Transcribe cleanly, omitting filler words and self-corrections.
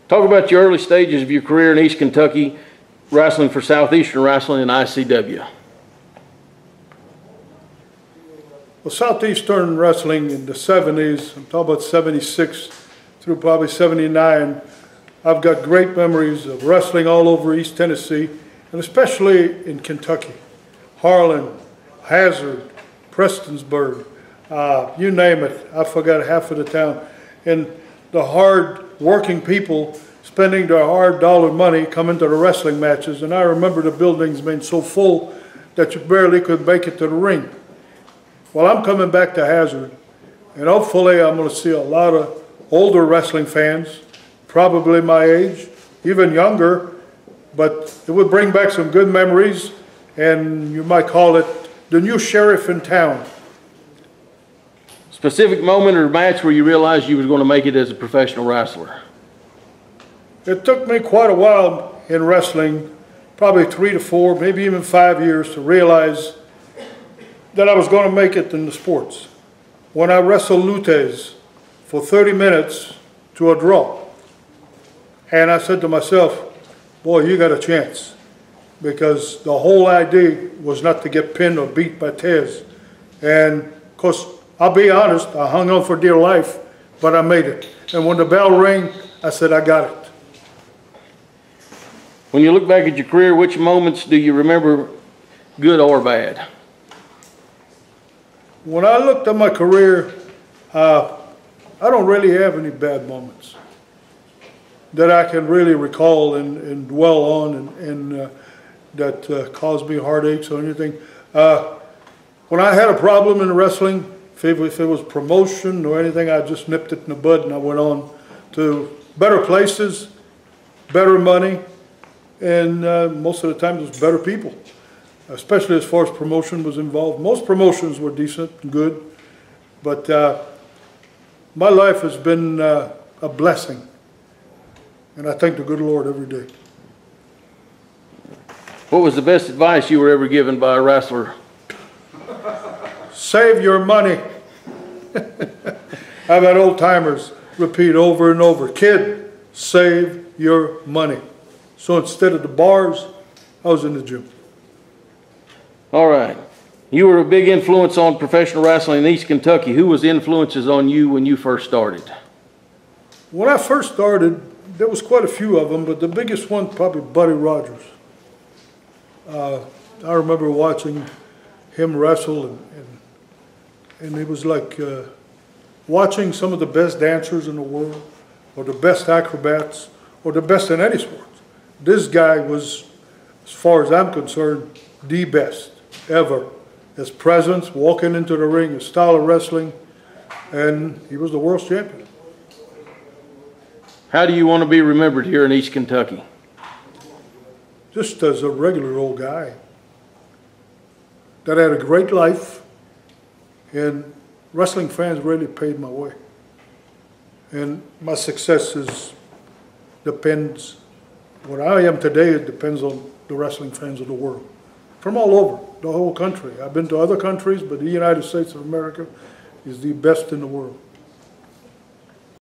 Talk about your early stages of your career in East Kentucky, wrestling for Southeastern Wrestling and ICW. Well, Southeastern Wrestling in the 70s, I'm talking about 76 through probably 79, I've got great memories of wrestling all over East Tennessee, and especially in Kentucky. Harlan, Hazard, Prestonsburg, you name it. I forgot half of the town. And the hard working people spending their hard dollar money coming to the wrestling matches. And I remember the buildings being so full that you barely could make it to the ring. Well, I'm coming back to Hazard, and hopefully I'm going to see a lot of older wrestling fans, probably my age, even younger, but it would bring back some good memories, and you might call it the new sheriff in town. Specific moment or match where you realized you were going to make it as a professional wrestler? It took me quite a while in wrestling, probably 3 to 4, maybe even 5 years, to realize that I was going to make it in the sports. When I wrestled Lutes for 30 minutes to a draw, and I said to myself, boy, you got a chance, because the whole idea was not to get pinned or beat by Tez. And of course, I'll be honest, I hung on for dear life, but I made it. And when the bell rang, I said, I got it. When you look back at your career, which moments do you remember, good or bad? When I looked at my career, I don't really have any bad moments that I can really recall and dwell on and that caused me heartaches or anything. When I had a problem in wrestling, if it was promotion or anything, I just nipped it in the bud and I went on to better places, better money, and most of the time it was better people, especially as far as promotion was involved. Most promotions were decent and good, but my life has been a blessing, and I thank the good Lord every day. What was the best advice you were ever given by a wrestler? Save your money. I've had old timers repeat over and over, kid, save your money. So instead of the bars, I was in the gym. All right. You were a big influence on professional wrestling in East Kentucky. Who was influences on you when you first started? When I first started, there was quite a few of them, but the biggest one probably Buddy Rogers. I remember watching him wrestle, and it was like watching some of the best dancers in the world, or the best acrobats, or the best in any sport. This guy was, as far as I'm concerned, the best ever. His presence, walking into the ring, his style of wrestling, and he was the world's champion. How do you want to be remembered here in East Kentucky? Just as a regular old guy that had a great life, and wrestling fans really paid my way. And my success depends, what I am today, it depends on the wrestling fans of the world. From all over, the whole country. I've been to other countries, but the United States of America is the best in the world.